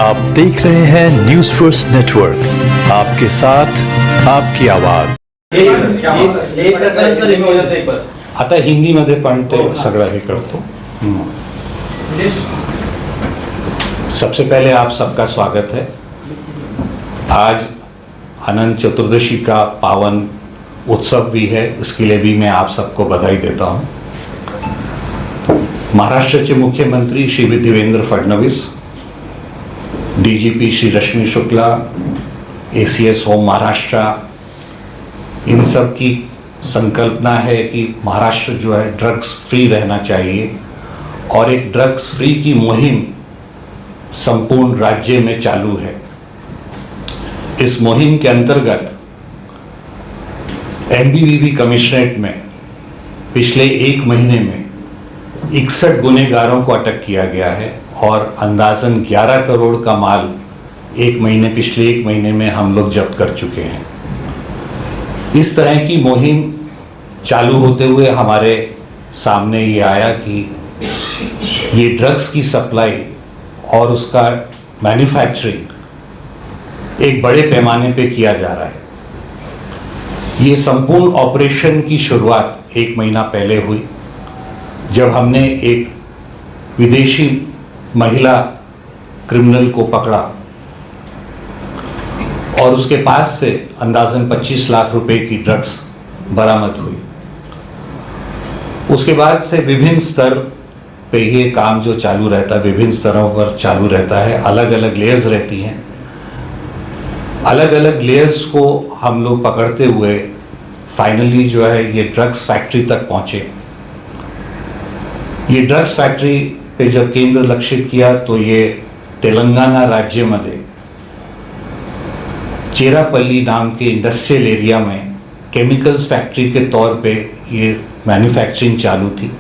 आप देख रहे हैं न्यूज फर्स्ट नेटवर्क, आपके साथ आपकी आवाज। आता हिंदीमध्ये पण ते सगळं हे करतो। सबसे पहले आप सबका स्वागत है। आज अनंत चतुर्दशी का पावन उत्सव भी है, इसके लिए भी मैं आप सबको बधाई देता हूँ। महाराष्ट्र के मुख्यमंत्री श्री देवेंद्र फडणवीस, डीजीपी श्री रश्मि शुक्ला, एसीएस होम महाराष्ट्र, इन सब की संकल्पना है कि महाराष्ट्र जो है ड्रग्स फ्री रहना चाहिए और एक ड्रग्स फ्री की मुहिम संपूर्ण राज्य में चालू है। इस मुहिम के अंतर्गत एमबीवीवी कमिश्नरेट में पिछले एक महीने में 61 गुनहगारों को अटक किया गया है और अंदाजन 11 करोड़ का माल पिछले एक महीने में हम लोग जब्त कर चुके हैं। इस तरह की मुहिम चालू होते हुए हमारे सामने ये आया कि ये ड्रग्स की सप्लाई और उसका मैन्युफैक्चरिंग एक बड़े पैमाने पे किया जा रहा है। ये संपूर्ण ऑपरेशन की शुरुआत एक महीना पहले हुई, जब हमने एक विदेशी महिला क्रिमिनल को पकड़ा और उसके पास से अंदाजन 25 लाख रुपए की ड्रग्स बरामद हुई। उसके बाद से विभिन्न स्तर पे ये काम जो चालू रहता है, विभिन्न स्तरों पर चालू रहता है, अलग अलग लेयर्स रहती हैं। अलग अलग लेयर्स को हम लोग पकड़ते हुए फाइनली जो है ये ड्रग्स फैक्ट्री तक पहुंचे। ये ड्रग्स फैक्ट्री पे जब केंद्र लक्षित किया तो ये तेलंगाना राज्य में चेरापल्ली नाम के इंडस्ट्रियल एरिया में केमिकल्स फैक्ट्री के तौर पे ये मैन्युफैक्चरिंग चालू थी।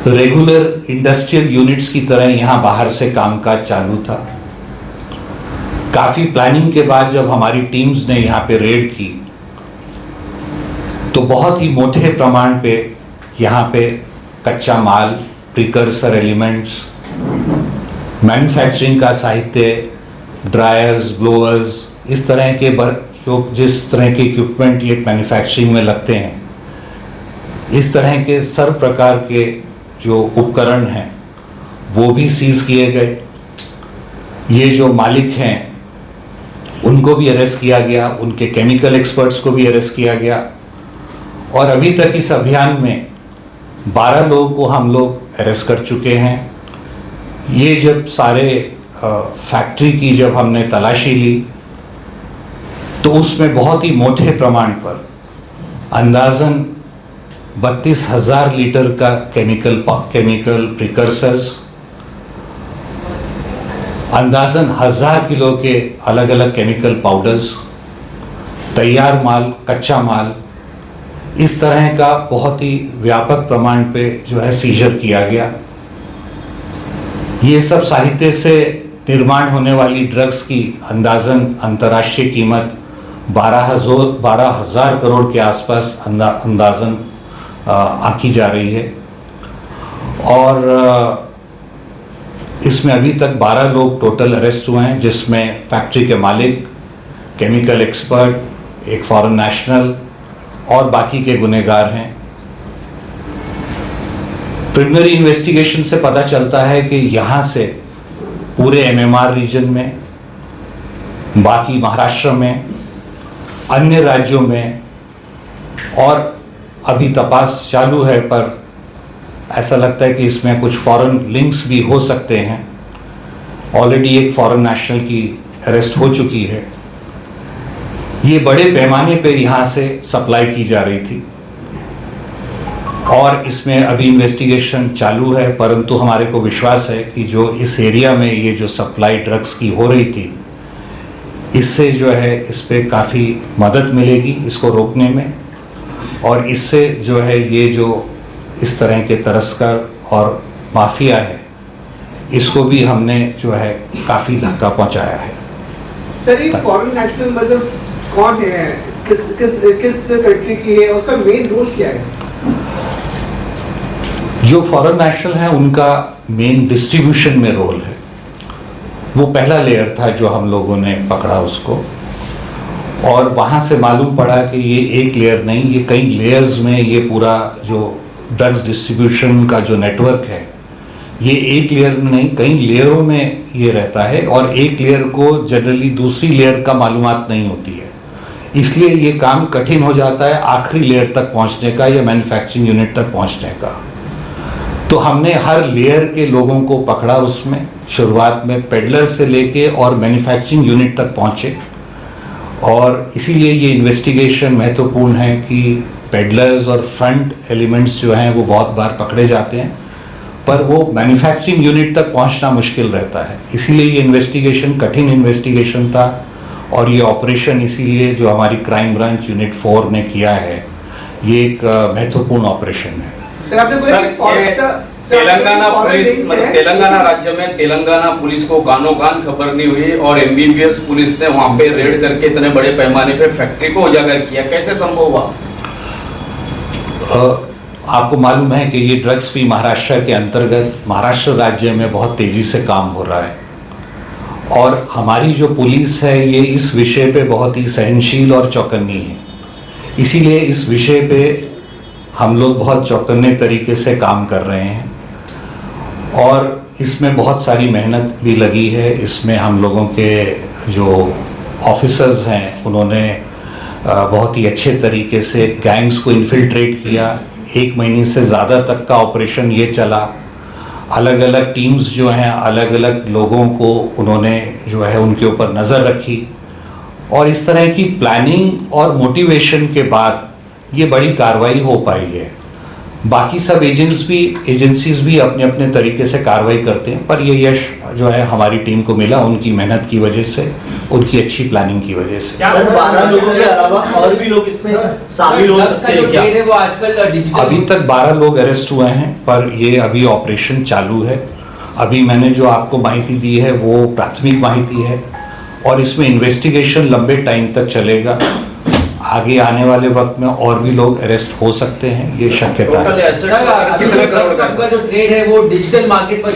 तो रेगुलर इंडस्ट्रियल यूनिट्स की तरह यहाँ बाहर से कामकाज चालू था। काफ़ी प्लानिंग के बाद जब हमारी टीम्स ने यहाँ पे रेड की तो बहुत ही मोटे प्रमाण पे यहाँ पे कच्चा माल, प्रिकर्सर एलिमेंट्स, मैन्युफैक्चरिंग का साहित्य, ड्रायर्स, ब्लोअर्स, इस तरह के जिस तरह के इक्विपमेंट ये मैन्युफैक्चरिंग में लगते हैं, इस तरह के सर्व प्रकार के जो उपकरण हैं वो भी सीज किए गए। ये जो मालिक हैं उनको भी अरेस्ट किया गया, उनके केमिकल एक्सपर्ट्स को भी अरेस्ट किया गया और अभी तक इस अभियान में 12 लोगों को हम लोग अरेस्ट कर चुके हैं। ये जब सारे फैक्ट्री की जब हमने तलाशी ली तो उसमें बहुत ही मोटे प्रमाण पर अंदाजन 32,000 लीटर का केमिकल प्रिकर्सर्स, अंदाजन 1000 किलो के अलग अलग केमिकल पाउडर्स, तैयार माल, कच्चा माल, इस तरह का बहुत ही व्यापक प्रमाण पे जो है सीजर किया गया। ये सब साहित्य से निर्माण होने वाली ड्रग्स की अंदाजन अंतर्राष्ट्रीय कीमत 12,000 करोड़ के आसपास अंदाजन आंकी जा रही है और इसमें अभी तक 12 लोग टोटल अरेस्ट हुए हैं, जिसमें फैक्ट्री के मालिक, केमिकल एक्सपर्ट, एक फॉरेन नेशनल और बाकी के गुनहगार हैं। प्रिलिमिनरी इन्वेस्टिगेशन से पता चलता है कि यहाँ से पूरे एमएमआर रीजन में, बाकी महाराष्ट्र में, अन्य राज्यों में और अभी तपास चालू है, पर ऐसा लगता है कि इसमें कुछ फॉरेन लिंक्स भी हो सकते हैं। ऑलरेडी एक फॉरेन नेशनल की अरेस्ट हो चुकी है। ये बड़े पैमाने पे यहाँ से सप्लाई की जा रही थी और इसमें अभी इन्वेस्टिगेशन चालू है, परंतु हमारे को विश्वास है कि जो इस एरिया में ये जो सप्लाई ड्रग्स की हो रही थी, इससे जो है इस पे काफ़ी मदद मिलेगी इसको रोकने में और इससे जो है ये जो इस तरह के तस्कर और माफिया है, इसको भी हमने जो है काफ़ी धक्का पहुंचाया है। सर, ये फॉरेन नेशनल मतलब कौन है, किस कंट्री की है, उसका मेन रोल क्या है? जो फॉरेन नेशनल है उनका मेन डिस्ट्रीब्यूशन में रोल है वो पहला लेयर था जो हम लोगों ने पकड़ा उसको, और वहाँ से मालूम पड़ा कि ये एक लेयर नहीं, ये कई लेयर्स में ये पूरा जो ड्रग्स डिस्ट्रीब्यूशन का जो नेटवर्क है, ये एक लेयर में नहीं कई लेयरों में ये रहता है, और एक लेयर को जनरली दूसरी लेयर का मालूमात नहीं होती है, इसलिए ये काम कठिन हो जाता है आखिरी लेयर तक पहुंचने का या मैन्युफैक्चरिंग यूनिट तक पहुंचने का। तो हमने हर लेयर के लोगों को पकड़ा उसमें, शुरुआत में पेडलर से लेके और मैन्युफैक्चरिंग यूनिट तक पहुंचे, और इसीलिए ये इन्वेस्टिगेशन महत्वपूर्ण है कि पेडलर्स और फ्रंट एलिमेंट्स जो हैं वो बहुत बार पकड़े जाते हैं, पर वो मैन्युफैक्चरिंग यूनिट तक पहुंचना मुश्किल रहता है, इसीलिए ये इन्वेस्टिगेशन कठिन इन्वेस्टिगेशन था, और ये ऑपरेशन इसीलिए जो हमारी क्राइम ब्रांच यूनिट 4 ने किया है, ये एक महत्वपूर्ण ऑपरेशन है। सर आपने तेलंगाना राज्य में तेलंगाना पुलिस को कानो कान खबर नहीं हुई और एमबीबीएस पुलिस ने वहां पे रेड करके इतने बड़े पैमाने पे फैक्ट्री को उजागर किया, कैसे संभव हुआ? आपको मालूम है कि ये ड्रग्स फ्री महाराष्ट्र के अंतर्गत महाराष्ट्र राज्य में बहुत तेजी से काम हो रहा है, और हमारी जो पुलिस है ये इस विषय पे बहुत ही सहनशील और चौकन्नी है, इसीलिए इस विषय पे हम लोग बहुत चौकन्ने तरीके से काम कर रहे हैं, और इसमें बहुत सारी मेहनत भी लगी है। इसमें हम लोगों के जो ऑफिसर्स हैं उन्होंने बहुत ही अच्छे तरीके से गैंग्स को इन्फिल्ट्रेट किया, 1 महीने से ज़्यादा तक का ऑपरेशन ये चला, अलग अलग टीम्स जो हैं अलग अलग लोगों को उन्होंने जो है उनके ऊपर नज़र रखी, और इस तरह की प्लानिंग और मोटिवेशन के बाद ये बड़ी कार्रवाई हो पाई है। बाकी सब एजेंसीज भी अपने अपने तरीके से कार्रवाई करते हैं, पर ये यश जो है हमारी टीम को मिला उनकी मेहनत की वजह से, उनकी अच्छी प्लानिंग की वजह से। 12 लोगों के अलावा और भी लोग इसमें शामिल हो सकते हैं क्या? वो आजकल डिजिटल अभी तक 12 लोग अरेस्ट हुए हैं, पर ये अभी ऑपरेशन चालू है। अभी मैंने जो आपको माहिती दी है वो प्राथमिक माहिती है, और इसमें इन्वेस्टिगेशन लंबे टाइम तक चलेगा। आगे आने वाले वक्त में और भी लोग अरेस्ट हो सकते हैं, ये शक्यता है। जो ट्रेड है वो डिजिटल मार्केट पर